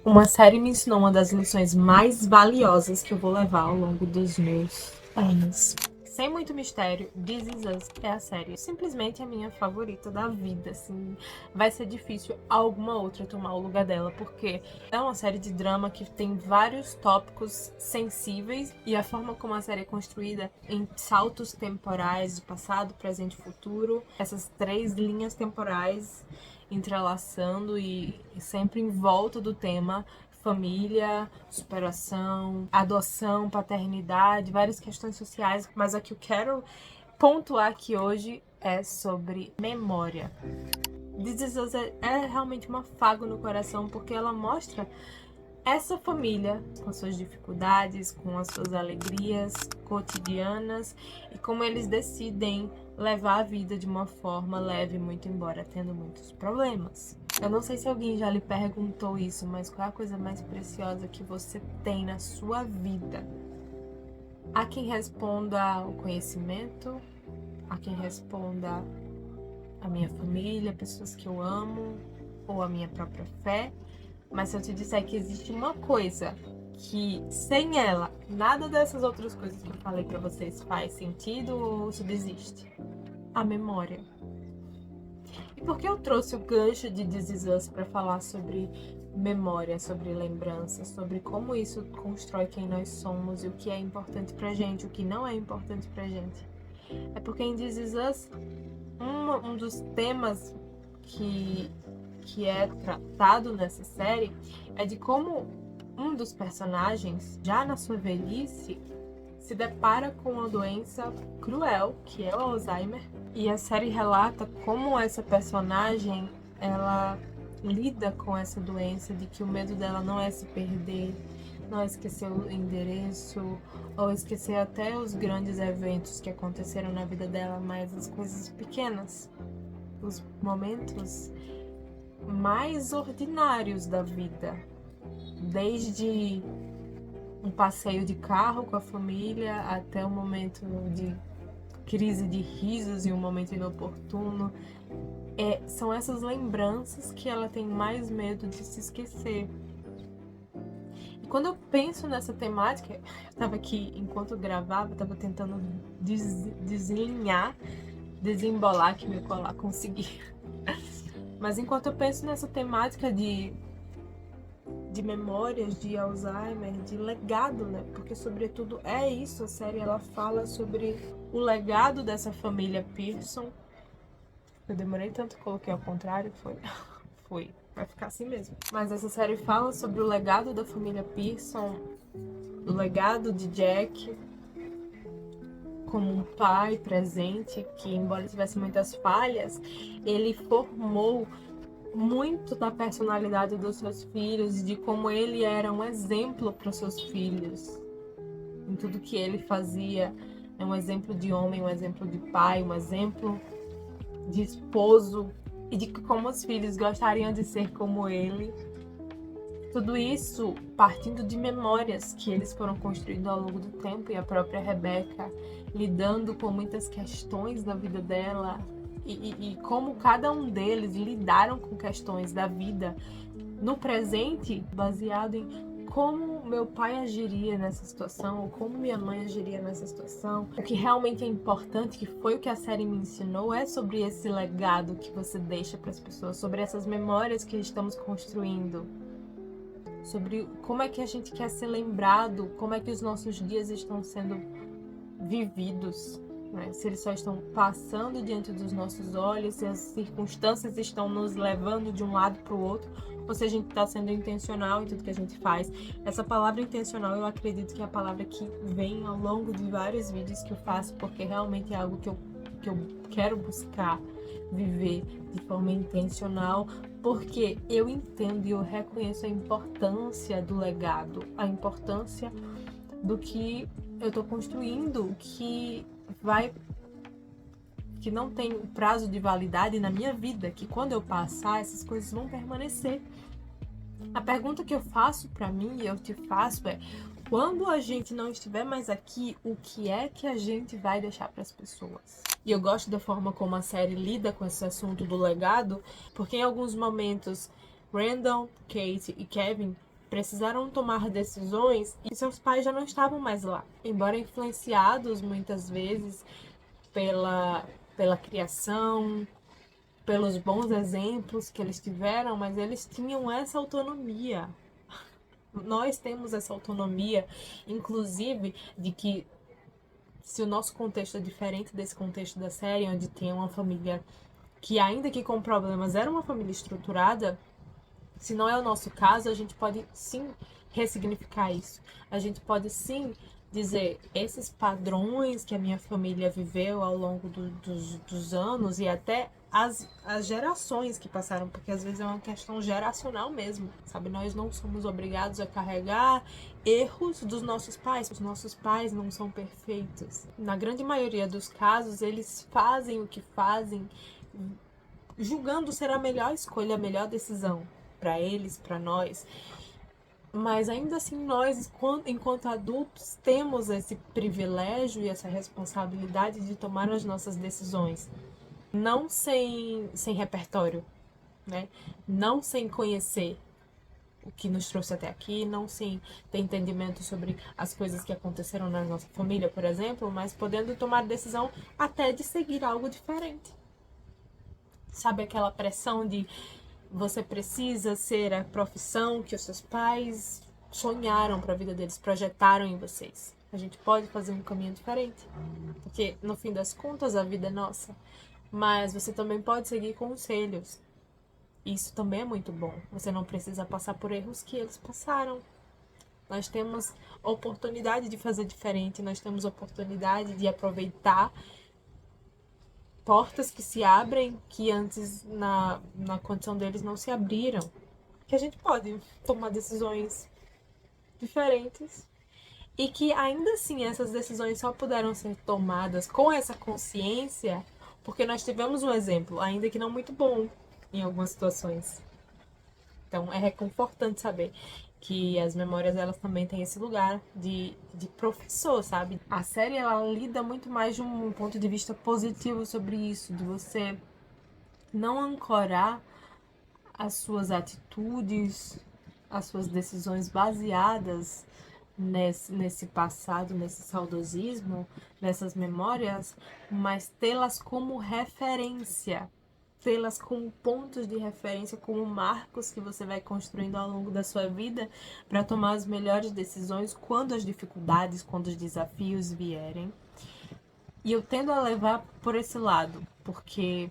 Uma série me ensinou uma das lições mais valiosas que eu vou levar ao longo dos meus anos. Sem muito mistério, This Is Us é a série simplesmente a minha favorita da vida, assim. Vai ser difícil alguma outra tomar o lugar dela, porque é uma série de drama que tem vários tópicos sensíveis e a forma como a série é construída em saltos temporais de passado, presente e futuro, essas três linhas temporais entrelaçando e sempre em volta do tema família, superação, adoção, paternidade, várias questões sociais, mas a que eu quero pontuar aqui hoje é sobre memória. This Is Us é realmente um afago no coração, porque ela mostra essa família com suas dificuldades, com as suas alegrias cotidianas e como eles decidem levar a vida de uma forma leve, muito embora tendo muitos problemas. Eu não sei se alguém já lhe perguntou isso, mas qual é a coisa mais preciosa que você tem na sua vida? Há quem responda o conhecimento, há quem responda a minha família, pessoas que eu amo, ou a minha própria fé. Mas se eu te disser que existe uma coisa que sem ela, nada dessas outras coisas que eu falei pra vocês faz sentido ou subsiste? A memória. E por que eu trouxe o gancho de This Is Us pra falar sobre memória, sobre lembrança, sobre como isso constrói quem nós somos e o que é importante pra gente, o que não é importante pra gente? É porque em This Is Us, um dos temas que é tratado nessa série é de como um dos personagens, já na sua velhice, se depara com uma doença cruel, que é o Alzheimer, e a série relata como essa personagem ela lida com essa doença, de que o medo dela não é se perder, não é esquecer o endereço, ou esquecer até os grandes eventos que aconteceram na vida dela, mas as coisas pequenas, os momentos mais ordinários da vida, desde um passeio de carro com a família até um momento de crise de risos e um momento inoportuno. São essas lembranças que ela tem mais medo de se esquecer. E quando eu penso nessa temática, eu estava aqui, enquanto eu gravava, estava tentando desenlinhar, desembolar, que meu colar conseguir. Mas enquanto eu penso nessa temática de memórias, de Alzheimer, de legado, né? Porque sobretudo é isso, a série ela fala sobre o legado dessa família Pearson. Eu demorei tanto que coloquei ao contrário, foi, vai ficar assim mesmo. Mas essa série fala sobre o legado da família Pearson, o legado de Jack como um pai presente, que embora tivesse muitas falhas, ele formou muito da personalidade dos seus filhos, de como ele era um exemplo para os seus filhos. Em tudo que ele fazia, é um exemplo de homem, um exemplo de pai, um exemplo de esposo, e de como os filhos gostariam de ser como ele. Tudo isso partindo de memórias que eles foram construindo ao longo do tempo, e a própria Rebecca lidando com muitas questões da vida dela, e como cada um deles lidaram com questões da vida no presente, baseado em como meu pai agiria nessa situação, ou como minha mãe agiria nessa situação. O que realmente é importante, que foi o que a série me ensinou, é sobre esse legado que você deixa para as pessoas, sobre essas memórias que estamos construindo, sobre como é que a gente quer ser lembrado, como é que os nossos dias estão sendo vividos, né? Se eles só estão passando diante dos nossos olhos, se as circunstâncias estão nos levando de um lado para o outro, ou se a gente está sendo intencional em tudo que a gente faz. Essa palavra intencional, eu acredito que é a palavra que vem ao longo de vários vídeos que eu faço, porque realmente é algo que eu quero buscar viver de forma intencional, porque eu entendo e eu reconheço a importância do legado, a importância do que eu estou construindo, que não tem prazo de validade na minha vida, que quando eu passar, essas coisas vão permanecer. A pergunta que eu faço para mim e eu te faço é: quando a gente não estiver mais aqui, o que é que a gente vai deixar para as pessoas? E eu gosto da forma como a série lida com esse assunto do legado, porque em alguns momentos Randall, Kate e Kevin precisaram tomar decisões e seus pais já não estavam mais lá. Embora influenciados muitas vezes pela criação, pelos bons exemplos que eles tiveram, mas eles tinham essa autonomia. Nós temos essa autonomia, inclusive, de que se o nosso contexto é diferente desse contexto da série, onde tem uma família que, ainda que com problemas, era uma família estruturada, se não é o nosso caso, a gente pode sim ressignificar isso. A gente pode sim dizer, esses padrões que a minha família viveu ao longo dos anos e até as gerações que passaram, porque às vezes é uma questão geracional mesmo, sabe? Nós não somos obrigados a carregar erros dos nossos pais. Os nossos pais não são perfeitos. Na grande maioria dos casos, eles fazem o que fazem julgando ser a melhor escolha, a melhor decisão para eles, para nós. Mas ainda assim, nós, enquanto adultos, temos esse privilégio e essa responsabilidade de tomar as nossas decisões. Não sem repertório, né? Não sem conhecer o que nos trouxe até aqui, não sem ter entendimento sobre as coisas que aconteceram na nossa família, por exemplo, mas podendo tomar decisão até de seguir algo diferente. Sabe aquela pressão de você precisa ser a profissão que os seus pais sonharam para a vida deles, projetaram em vocês. A gente pode fazer um caminho diferente, porque no fim das contas a vida é nossa. Mas você também pode seguir conselhos. Isso também é muito bom. Você não precisa passar por erros que eles passaram. Nós temos oportunidade de fazer diferente, nós temos oportunidade de aproveitar portas que se abrem que antes na condição deles não se abriram. Que a gente pode tomar decisões diferentes e que ainda assim essas decisões só puderam ser tomadas com essa consciência porque nós tivemos um exemplo, ainda que não muito bom em algumas situações. Então é reconfortante saber que as memórias elas também têm esse lugar de professor, sabe? A série ela lida muito mais de um ponto de vista positivo sobre isso, de você não ancorar as suas atitudes, as suas decisões baseadas nesse passado, nesse saudosismo, nessas memórias, mas tê-las como referência, tê-las como pontos de referência, como marcos que você vai construindo ao longo da sua vida para tomar as melhores decisões quando as dificuldades, quando os desafios vierem. E eu tendo a levar por esse lado, porque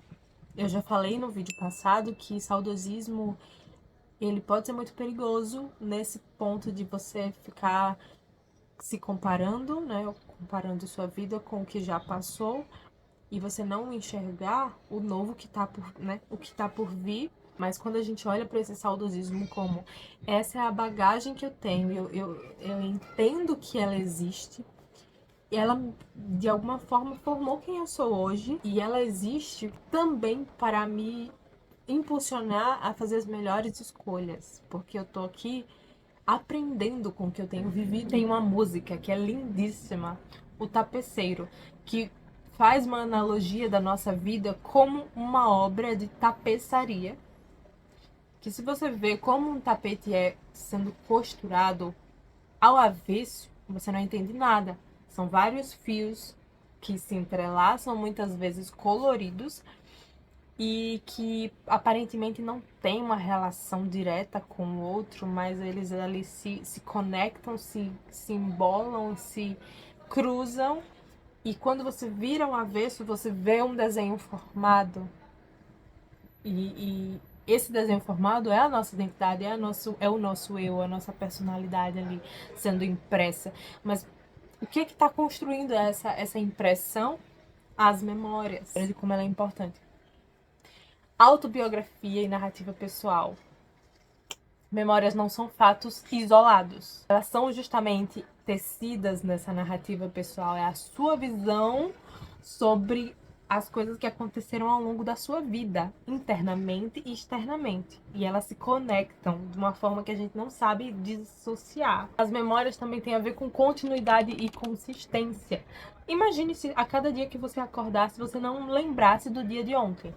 eu já falei no vídeo passado que saudosismo ele pode ser muito perigoso nesse ponto de você ficar se comparando, né? Comparando sua vida com o que já passou e você não enxergar o novo que tá por, né? O que tá por vir. Mas quando a gente olha para esse saudosismo como essa é a bagagem que eu tenho, eu entendo que ela existe, e ela de alguma forma formou quem eu sou hoje e ela existe também para me impulsionar a fazer as melhores escolhas, porque eu tô aqui aprendendo com o que eu tenho vivido. Tem uma música que é lindíssima, O Tapeceiro, que faz uma analogia da nossa vida como uma obra de tapeçaria, que se você vê como um tapete é sendo costurado ao avesso, você não entende nada. São vários fios que se entrelaçam, muitas vezes coloridos, e que aparentemente não tem uma relação direta com o outro, mas eles ali se conectam, se embolam, se cruzam, e quando você vira o avesso, você vê um desenho formado. E esse desenho formado é a nossa identidade, é o nosso eu, a nossa personalidade ali sendo impressa. Mas o que está construindo essa impressão? As memórias, de como ela é importante. Autobiografia e narrativa pessoal. Memórias não são fatos isolados. Elas são justamente tecidas nessa narrativa pessoal. É a sua visão sobre as coisas que aconteceram ao longo da sua vida, internamente e externamente. E elas se conectam de uma forma que a gente não sabe dissociar. As memórias também têm a ver com continuidade e consistência. Imagine se a cada dia que você acordasse, você não lembrasse do dia de ontem.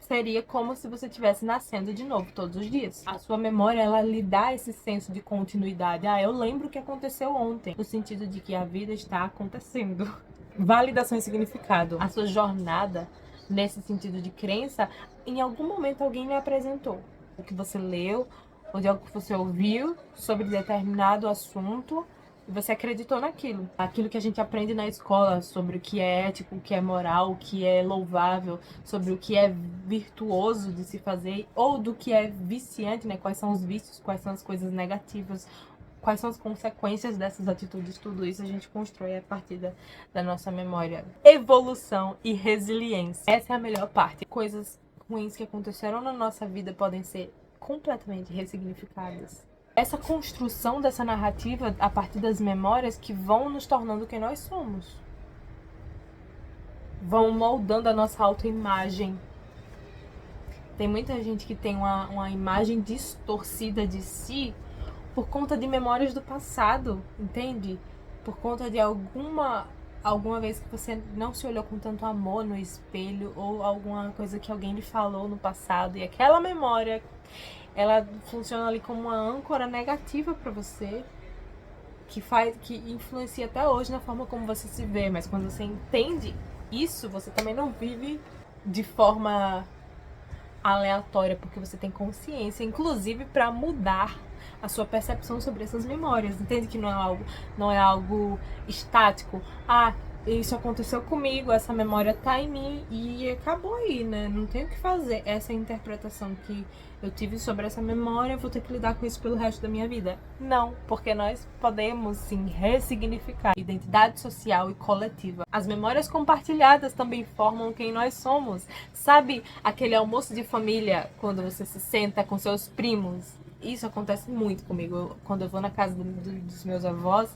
seria como se você estivesse nascendo de novo todos os dias. A sua memória, ela lhe dá esse senso de continuidade. Ah, eu lembro o que aconteceu ontem, no sentido de que a vida está acontecendo. Validação e significado. A sua jornada, nesse sentido de crença, em algum momento alguém lhe apresentou o que você leu, ou de algo que você ouviu sobre determinado assunto, e você acreditou naquilo. Aquilo que a gente aprende na escola sobre o que é ético, o que é moral, o que é louvável, sobre o que é virtuoso de se fazer, ou do que é viciante, né? Quais são os vícios, quais são as coisas negativas, quais são as consequências dessas atitudes, tudo isso a gente constrói a partir da nossa memória. Evolução e resiliência. Essa é a melhor parte. Coisas ruins que aconteceram na nossa vida podem ser completamente ressignificadas. Essa construção dessa narrativa a partir das memórias que vão nos tornando quem nós somos. Vão moldando a nossa autoimagem. Tem muita gente que tem uma imagem distorcida de si por conta de memórias do passado, entende? Por conta de alguma vez que você não se olhou com tanto amor no espelho, ou alguma coisa que alguém lhe falou no passado, e aquela memória, ela funciona ali como uma âncora negativa para você, que influencia até hoje na forma como você se vê. Mas quando você entende isso, você também não vive de forma aleatória, porque você tem consciência, inclusive para mudar a sua percepção sobre essas memórias. Entende que não é algo estático. Ah, isso aconteceu comigo, essa memória tá em mim e acabou aí, né? Não tem o que fazer. Essa é a interpretação que eu tive sobre essa memória, eu vou ter que lidar com isso pelo resto da minha vida. Não, porque nós podemos sim ressignificar identidade social e coletiva. As memórias compartilhadas também formam quem nós somos. Sabe aquele almoço de família, quando você se senta com seus primos? Isso acontece muito comigo. Quando eu vou na casa dos meus avós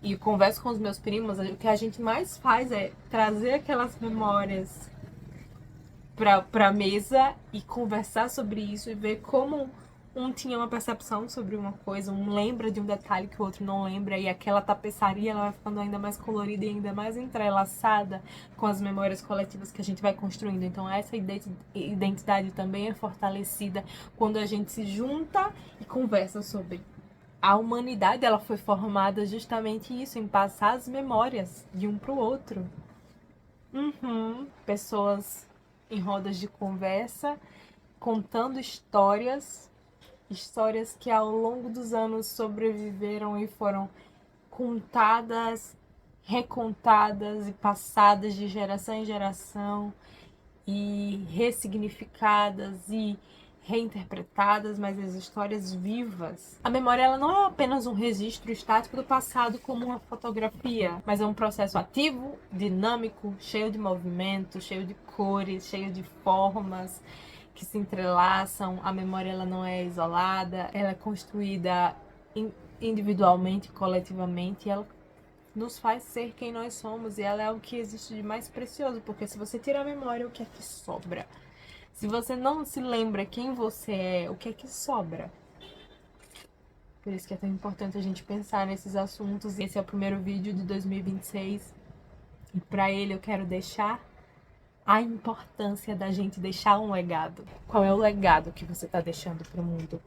e converso com os meus primos, o que a gente mais faz é trazer aquelas memórias pra mesa e conversar sobre isso e ver como um tinha uma percepção sobre uma coisa, um lembra de um detalhe que o outro não lembra, e aquela tapeçaria ela vai ficando ainda mais colorida e ainda mais entrelaçada com as memórias coletivas que a gente vai construindo. Então essa identidade também é fortalecida quando a gente se junta e conversa sobre. A humanidade, ela foi formada justamente isso, em passar as memórias de um pro outro. Pessoas em rodas de conversa, contando histórias que ao longo dos anos sobreviveram e foram contadas, recontadas e passadas de geração em geração, e ressignificadas e reinterpretadas, mas as histórias vivas. A memória, ela não é apenas um registro estático do passado como uma fotografia, mas é um processo ativo, dinâmico, cheio de movimento, cheio de cores, cheio de formas que se entrelaçam. A memória, ela não é isolada, ela é construída individualmente, coletivamente, e ela nos faz ser quem nós somos, e ela é o que existe de mais precioso, porque se você tirar a memória, o que é que sobra? Se você não se lembra quem você é, o que é que sobra? Por isso que é tão importante a gente pensar nesses assuntos. Esse é o primeiro vídeo de 2026 e para ele eu quero deixar a importância da gente deixar um legado. Qual é o legado que você está deixando para o mundo?